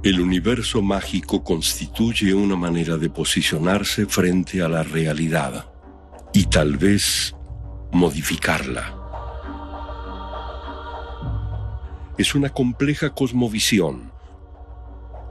El universo mágico constituye una manera de posicionarse frente a la realidad y tal vez modificarla. Es una compleja cosmovisión,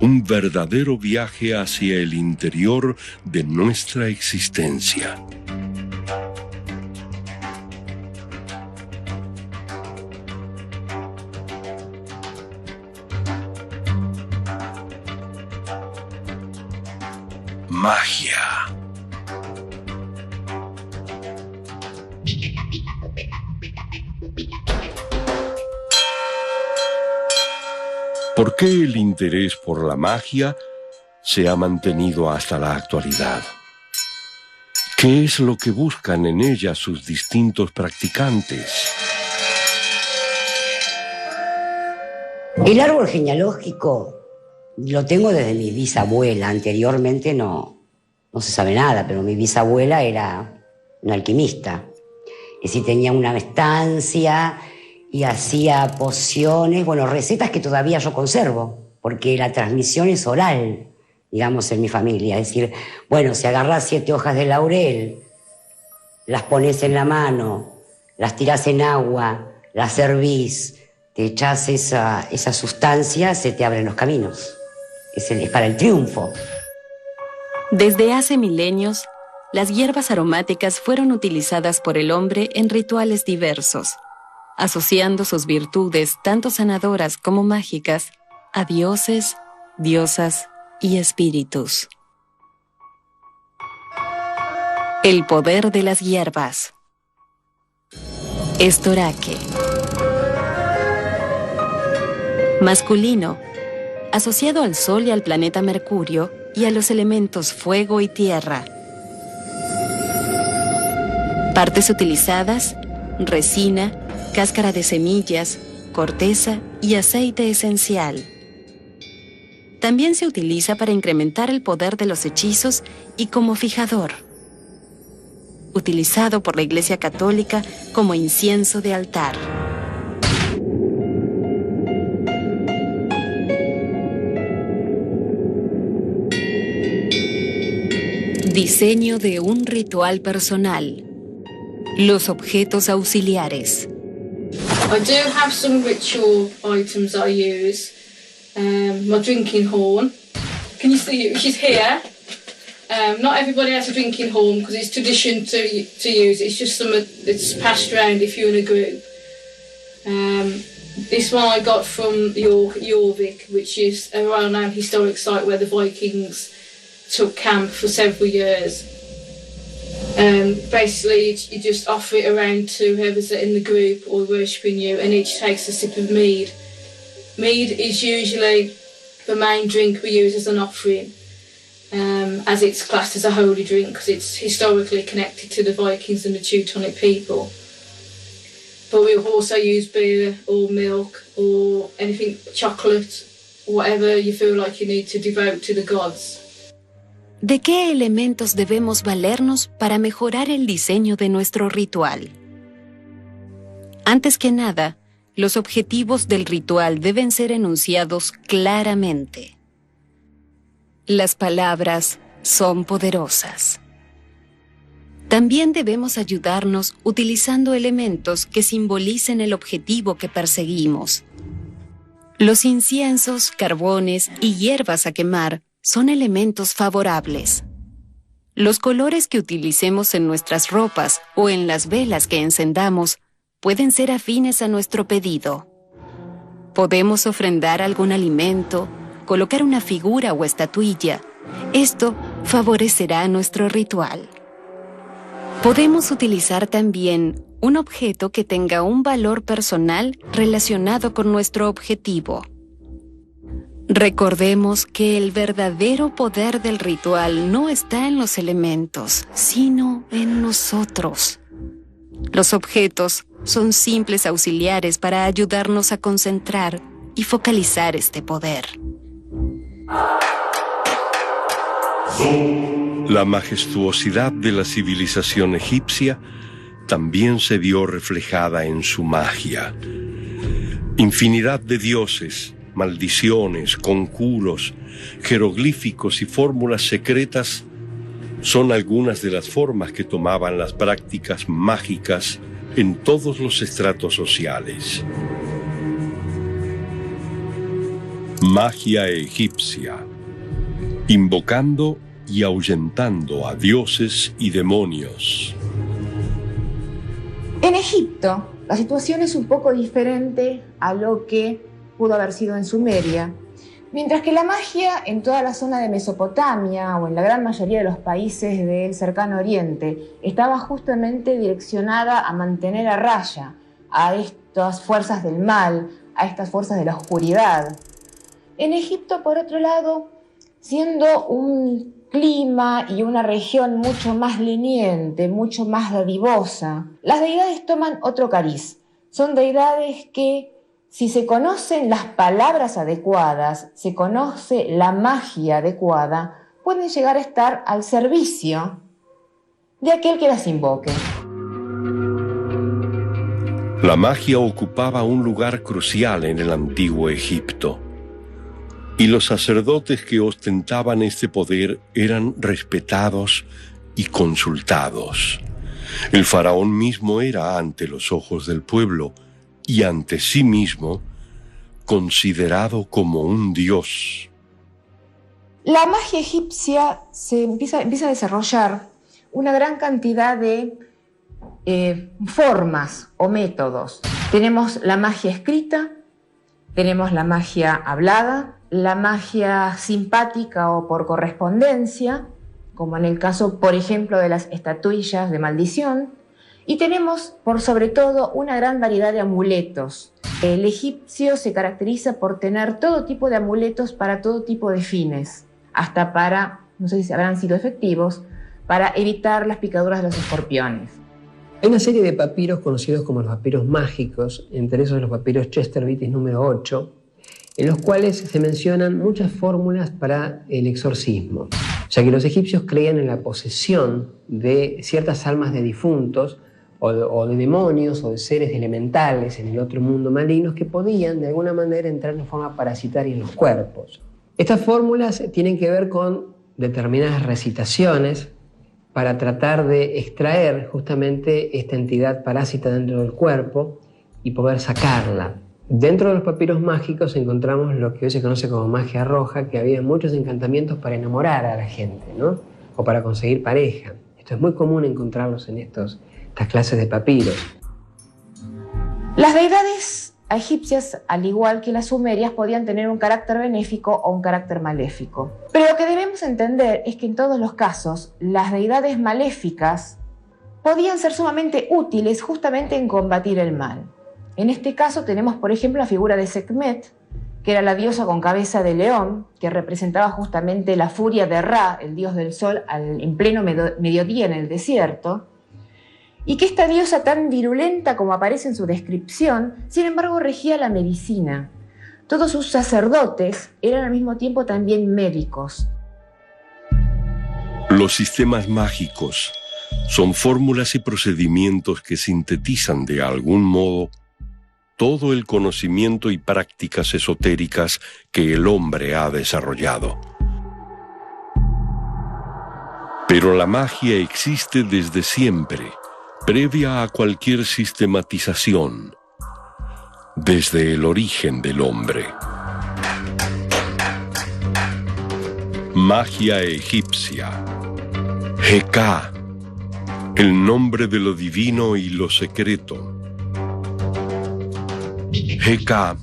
un verdadero viaje hacia el interior de nuestra existencia. Magia. ¿Por qué el interés por la magia se ha mantenido hasta la actualidad? ¿Qué es lo que buscan en ella sus distintos practicantes? El árbol genealógico lo tengo desde mi bisabuela. Anteriormente no se sabe nada, pero mi bisabuela era una alquimista. Es decir, tenía una estancia y hacía pociones, recetas que todavía yo conservo, porque la transmisión es oral, digamos, en mi familia. Es decir, si agarrás 7 hojas de laurel, las pones en la mano, las tirás en agua, las hervís, te echás esa sustancia, se te abren los caminos. Es para el triunfo. Desde hace milenios, las hierbas aromáticas fueron utilizadas por el hombre en rituales diversos, asociando sus virtudes, tanto sanadoras como mágicas, a dioses, diosas y espíritus. El poder de las hierbas. Estoraque. Masculino, asociado al Sol y al planeta Mercurio y a los elementos fuego y tierra. Partes utilizadas: resina, cáscara de semillas, corteza y aceite esencial. También se utiliza para incrementar el poder de los hechizos y como fijador. Utilizado por la Iglesia Católica como incienso de altar. Diseño de un ritual personal. Los objetos auxiliares. I do have some ritual items I use. My drinking horn. Can you see she's here? Not everybody has a drinking horn because it's tradition to use. It's just something that's passed around if you're in a group. This one I got from Jorvik, which is a well-known historic site where the Vikings took camp for several years. Basically, you just offer it around to whoever's in the group or worshipping you, and each takes a sip of mead. Mead is usually the main drink we use as an offering, as it's classed as a holy drink because it's historically connected to the Vikings and the Teutonic people. But we'll also use beer or milk or anything, chocolate, whatever you feel like you need to devote to the gods. ¿De qué elementos debemos valernos para mejorar el diseño de nuestro ritual? Antes que nada, los objetivos del ritual deben ser enunciados claramente. Las palabras son poderosas. También debemos ayudarnos utilizando elementos que simbolicen el objetivo que perseguimos. Los inciensos, carbones y hierbas a quemar son elementos favorables. Los colores que utilicemos en nuestras ropas o en las velas que encendamos pueden ser afines a nuestro pedido. Podemos ofrendar algún alimento, colocar una figura o estatuilla. Esto favorecerá nuestro ritual. Podemos utilizar también un objeto que tenga un valor personal relacionado con nuestro objetivo. Recordemos que el verdadero poder del ritual no está en los elementos, sino en nosotros. Los objetos son simples auxiliares para ayudarnos a concentrar y focalizar este poder. La majestuosidad de la civilización egipcia también se vio reflejada en su magia. Infinidad de dioses, maldiciones, conjuros, jeroglíficos y fórmulas secretas son algunas de las formas que tomaban las prácticas mágicas en todos los estratos sociales. Magia egipcia, invocando y ahuyentando a dioses y demonios. En Egipto, la situación es un poco diferente a lo que pudo haber sido en Sumeria, mientras que la magia en toda la zona de Mesopotamia o en la gran mayoría de los países del cercano oriente estaba justamente direccionada a mantener a raya a estas fuerzas del mal, a estas fuerzas de la oscuridad. En Egipto, por otro lado, siendo un clima y una región mucho más leniente, mucho más dadivosa, las deidades toman otro cariz. Son deidades que, si se conocen las palabras adecuadas, se conoce la magia adecuada, pueden llegar a estar al servicio de aquel que las invoque. La magia ocupaba un lugar crucial en el antiguo Egipto, y los sacerdotes que ostentaban este poder eran respetados y consultados. El faraón mismo era, ante los ojos del pueblo y ante sí mismo, considerado como un dios. La magia egipcia empieza a desarrollar una gran cantidad de formas o métodos. Tenemos la magia escrita, tenemos la magia hablada, la magia simpática o por correspondencia, como en el caso, por ejemplo, de las estatuillas de maldición, y tenemos, por sobre todo, una gran variedad de amuletos. El egipcio se caracteriza por tener todo tipo de amuletos para todo tipo de fines, hasta para, no sé si habrán sido efectivos, para evitar las picaduras de los escorpiones. Hay una serie de papiros conocidos como los papiros mágicos, entre esos los papiros Chester Beatty número 8, en los cuales se mencionan muchas fórmulas para el exorcismo, ya que los egipcios creían en la posesión de ciertas almas de difuntos o de demonios o de seres elementales en el otro mundo malignos que podían de alguna manera entrar en forma parasitaria en los cuerpos. Estas fórmulas tienen que ver con determinadas recitaciones para tratar de extraer justamente esta entidad parásita dentro del cuerpo y poder sacarla. Dentro de los papiros mágicos encontramos lo que hoy se conoce como magia roja, que había muchos encantamientos para enamorar a la gente, ¿no? O para conseguir pareja. Esto es muy común encontrarlos en estas clases de papiros. Las deidades egipcias, al igual que las sumerias, podían tener un carácter benéfico o un carácter maléfico. Pero lo que debemos entender es que en todos los casos, las deidades maléficas podían ser sumamente útiles justamente en combatir el mal. En este caso tenemos, por ejemplo, la figura de Sekhmet, que era la diosa con cabeza de león, que representaba justamente la furia de Ra, el dios del sol, en pleno mediodía en el desierto, y que esta diosa tan virulenta como aparece en su descripción, sin embargo regía la medicina. Todos sus sacerdotes eran al mismo tiempo también médicos. Los sistemas mágicos son fórmulas y procedimientos que sintetizan de algún modo todo el conocimiento y prácticas esotéricas que el hombre ha desarrollado. Pero la magia existe desde siempre, previa a cualquier sistematización, desde el origen del hombre. Magia egipcia. Heka, el nombre de lo divino y lo secreto. Heka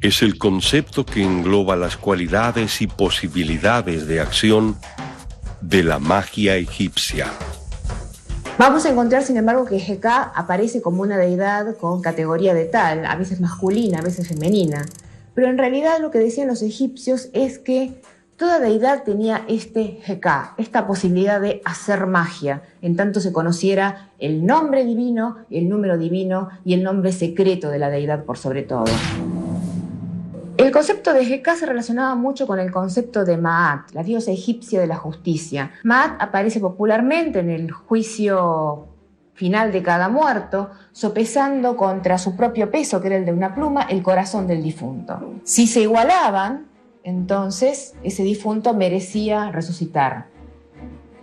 es el concepto que engloba las cualidades y posibilidades de acción de la magia egipcia. Vamos a encontrar, sin embargo, que Heka aparece como una deidad con categoría de tal, a veces masculina, a veces femenina. Pero en realidad lo que decían los egipcios es que toda deidad tenía este Heka, esta posibilidad de hacer magia, en tanto se conociera el nombre divino, el número divino y el nombre secreto de la deidad por sobre todo. El concepto de Heka se relacionaba mucho con el concepto de Maat, la diosa egipcia de la justicia. Maat aparece popularmente en el juicio final de cada muerto, sopesando contra su propio peso, que era el de una pluma, el corazón del difunto. Si se igualaban, entonces ese difunto merecía resucitar.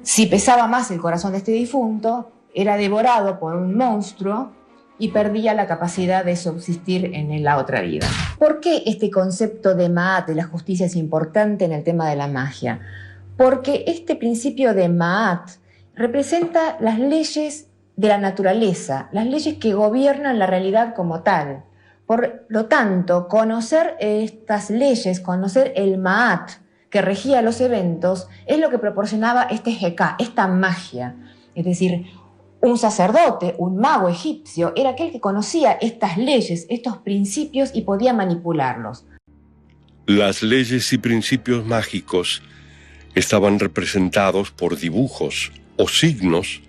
Si pesaba más el corazón de este difunto, era devorado por un monstruo y perdía la capacidad de subsistir en la otra vida. ¿Por qué este concepto de Ma'at, de la justicia, es importante en el tema de la magia? Porque este principio de Ma'at representa las leyes de la naturaleza, las leyes que gobiernan la realidad como tal. Por lo tanto, conocer estas leyes, conocer el Ma'at que regía los eventos, es lo que proporcionaba este Heka, esta magia. Es decir, un sacerdote, un mago egipcio, era aquel que conocía estas leyes, estos principios y podía manipularlos. Las leyes y principios mágicos estaban representados por dibujos o signos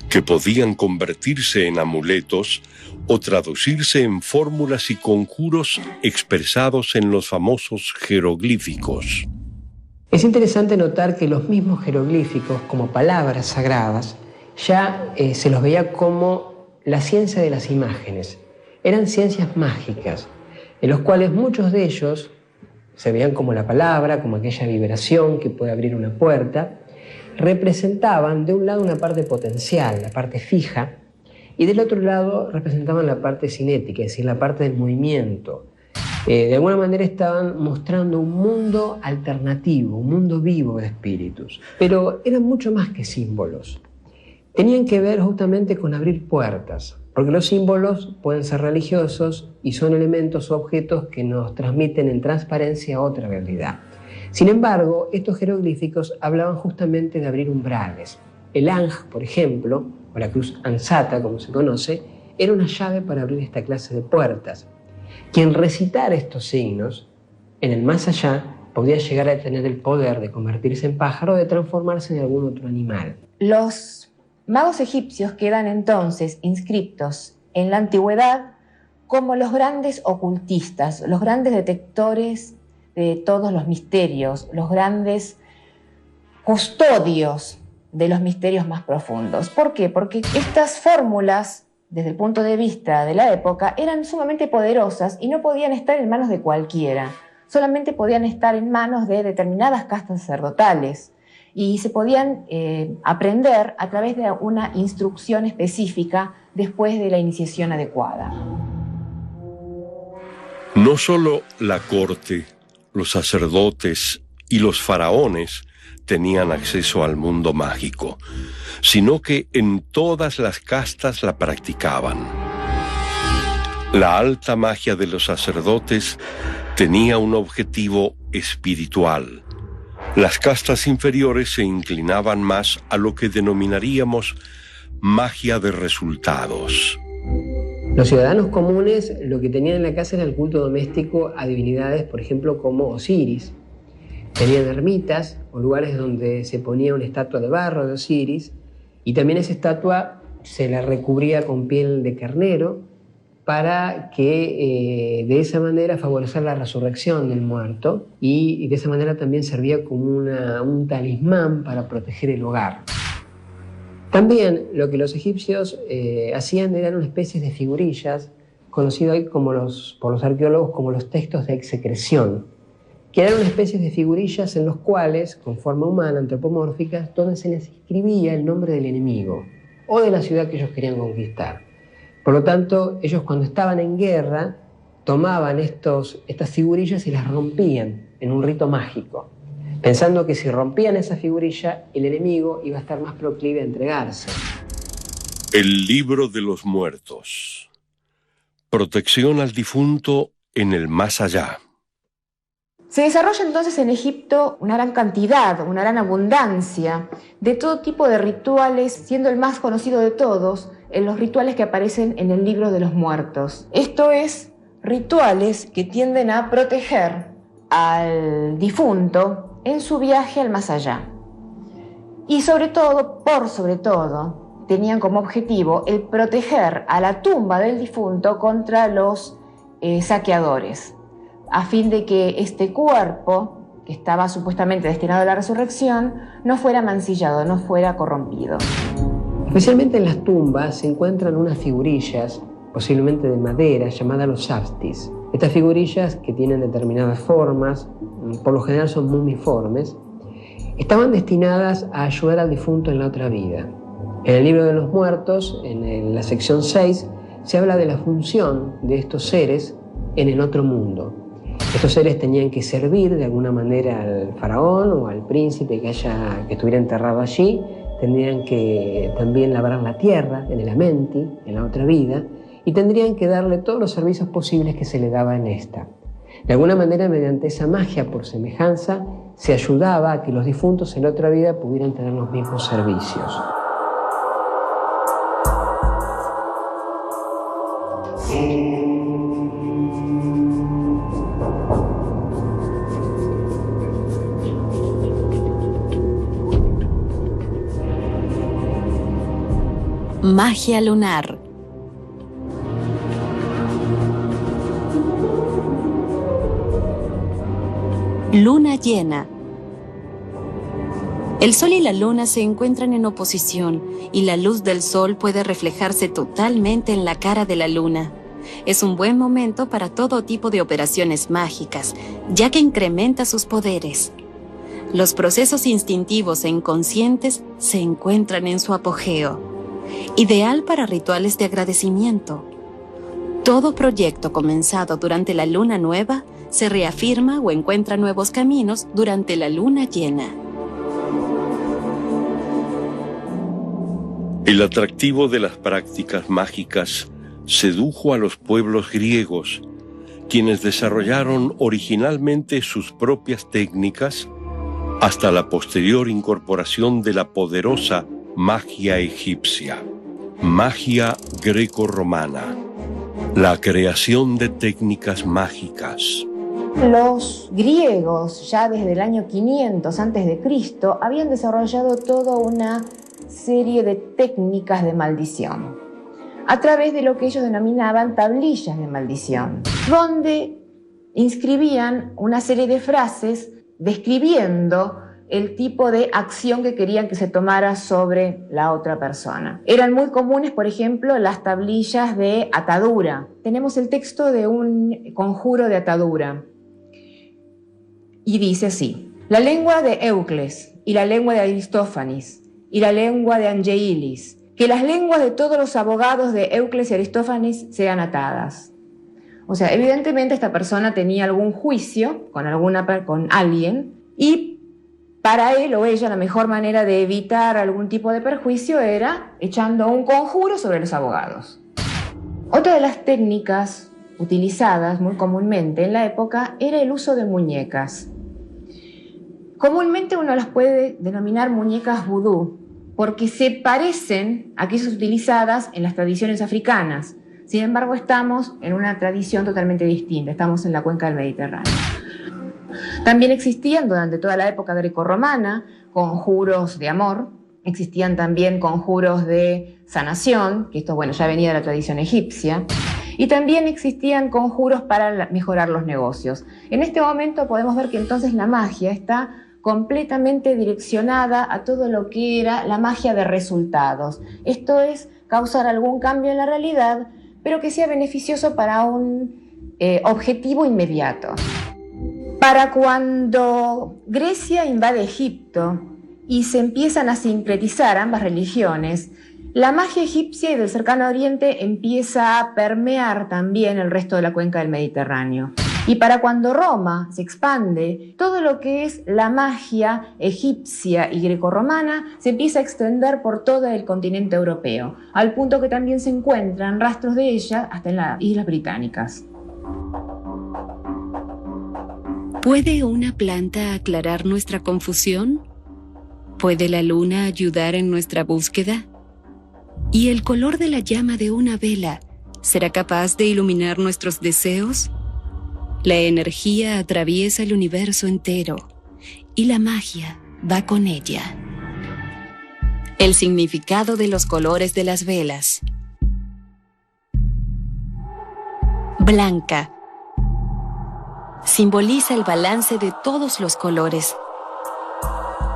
que podían convertirse en amuletos o traducirse en fórmulas y conjuros expresados en los famosos jeroglíficos. Es interesante notar que los mismos jeroglíficos, como palabras sagradas, ya se los veía como la ciencia de las imágenes. Eran ciencias mágicas, en los cuales muchos de ellos se veían como la palabra, como aquella vibración que puede abrir una puerta. Representaban de un lado una parte potencial, la parte fija, y del otro lado representaban la parte cinética, es decir, la parte del movimiento. De alguna manera estaban mostrando un mundo alternativo, un mundo vivo de espíritus, pero eran mucho más que símbolos. Tenían que ver justamente con abrir puertas, porque los símbolos pueden ser religiosos y son elementos o objetos que nos transmiten en transparencia otra realidad. Sin embargo, estos jeroglíficos hablaban justamente de abrir umbrales. El Anj, por ejemplo, o la cruz Ansata, como se conoce, era una llave para abrir esta clase de puertas. Quien recitara estos signos, en el más allá, podía llegar a tener el poder de convertirse en pájaro o de transformarse en algún otro animal. Los magos egipcios quedan entonces inscriptos en la antigüedad como los grandes ocultistas, los grandes detectores de todos los misterios, los grandes custodios de los misterios más profundos. ¿Por qué? Porque estas fórmulas, desde el punto de vista de la época, eran sumamente poderosas y no podían estar en manos de cualquiera, solamente podían estar en manos de determinadas castas sacerdotales y se podían aprender a través de una instrucción específica después de la iniciación adecuada. No solo la corte, los sacerdotes y los faraones tenían acceso al mundo mágico, sino que en todas las castas la practicaban. La alta magia de los sacerdotes tenía un objetivo espiritual. Las castas inferiores se inclinaban más a lo que denominaríamos magia de resultados. Los ciudadanos comunes lo que tenían en la casa era el culto doméstico a divinidades, por ejemplo, como Osiris. Tenían ermitas o lugares donde se ponía una estatua de barro de Osiris y también esa estatua se la recubría con piel de carnero para que de esa manera favorecer la resurrección del muerto y de esa manera también servía como un talismán para proteger el hogar. También lo que los egipcios hacían eran una especie de figurillas, conocidas hoy por los arqueólogos como los textos de execreción, que eran una especie de figurillas en los cuales, con forma humana, antropomórficas, donde se les escribía el nombre del enemigo o de la ciudad que ellos querían conquistar. Por lo tanto, ellos cuando estaban en guerra, tomaban estas figurillas y las rompían en un rito mágico, pensando que si rompían esa figurilla, el enemigo iba a estar más proclive a entregarse. El libro de los muertos. Protección al difunto en el más allá. Se desarrolla entonces en Egipto una gran cantidad, una gran abundancia de todo tipo de rituales, siendo el más conocido de todos los rituales que aparecen en el libro de los muertos. Esto es, rituales que tienden a proteger al difunto en su viaje al más allá. Y sobre todo, tenían como objetivo el proteger a la tumba del difunto contra los saqueadores, a fin de que este cuerpo, que estaba supuestamente destinado a la resurrección, no fuera mancillado, no fuera corrompido. Especialmente en las tumbas se encuentran unas figurillas, posiblemente de madera, llamadas los aptis. Estas figurillas, que tienen determinadas formas, por lo general son mumiformes, estaban destinadas a ayudar al difunto en la otra vida. En el libro de los muertos, en la sección 6, se habla de la función de estos seres en el otro mundo. Estos seres tenían que servir de alguna manera al faraón o al príncipe que estuviera enterrado allí. Tendrían que también labrar la tierra en el Amenti, en la otra vida, y tendrían que darle todos los servicios posibles que se le daba en esta. De alguna manera, mediante esa magia por semejanza, se ayudaba a que los difuntos en la otra vida pudieran tener los mismos servicios. Magia lunar. Luna llena. El sol y la luna se encuentran en oposición y la luz del sol puede reflejarse totalmente en la cara de la luna. Es un buen momento para todo tipo de operaciones mágicas, ya que incrementa sus poderes. Los procesos instintivos e inconscientes se encuentran en su apogeo. Ideal para rituales de agradecimiento. Todo proyecto comenzado durante la luna nueva se reafirma o encuentra nuevos caminos durante la luna llena. El atractivo de las prácticas mágicas sedujo a los pueblos griegos, quienes desarrollaron originalmente sus propias técnicas hasta la posterior incorporación de la poderosa magia egipcia. Magia greco-romana. La creación de técnicas mágicas. Los griegos, ya desde el año 500 a.C., habían desarrollado toda una serie de técnicas de maldición, a través de lo que ellos denominaban tablillas de maldición, donde inscribían una serie de frases describiendo el tipo de acción que querían que se tomara sobre la otra persona. Eran muy comunes, por ejemplo, las tablillas de atadura. Tenemos el texto de un conjuro de atadura. Y dice así: la lengua de Eucles y la lengua de Aristófanes y la lengua de Angeilis, que las lenguas de todos los abogados de Eucles y Aristófanes sean atadas. O sea, evidentemente esta persona tenía algún juicio con alguien, y para él o ella la mejor manera de evitar algún tipo de perjuicio era echando un conjuro sobre los abogados. Otra de las técnicas utilizadas muy comúnmente en la época era el uso de muñecas. Comúnmente uno las puede denominar muñecas vudú, porque se parecen a aquellas utilizadas en las tradiciones africanas. Sin embargo, estamos en una tradición totalmente distinta, estamos en la cuenca del Mediterráneo. También existían durante toda la época grecorromana conjuros de amor, existían también conjuros de sanación, que esto ya venía de la tradición egipcia, y también existían conjuros para mejorar los negocios. En este momento podemos ver que entonces la magia está completamente direccionada a todo lo que era la magia de resultados. Esto es, causar algún cambio en la realidad, pero que sea beneficioso para un objetivo inmediato. Para cuando Grecia invade Egipto y se empiezan a sincretizar ambas religiones, la magia egipcia y del cercano oriente empieza a permear también el resto de la cuenca del Mediterráneo. Y para cuando Roma se expande, todo lo que es la magia egipcia y grecorromana se empieza a extender por todo el continente europeo, al punto que también se encuentran rastros de ella hasta en las Islas Británicas. ¿Puede una planta aclarar nuestra confusión? ¿Puede la luna ayudar en nuestra búsqueda? ¿Y el color de la llama de una vela será capaz de iluminar nuestros deseos? La energía atraviesa el universo entero y la magia va con ella. El significado de los colores de las velas. Blanca. Simboliza el balance de todos los colores.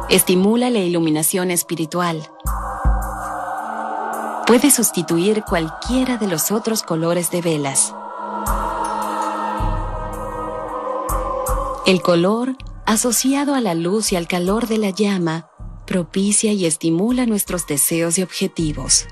Estimula la iluminación espiritual. puede sustituir cualquiera de los otros colores de velas. El color, asociado a la luz y al calor de la llama, propicia y estimula nuestros deseos y objetivos.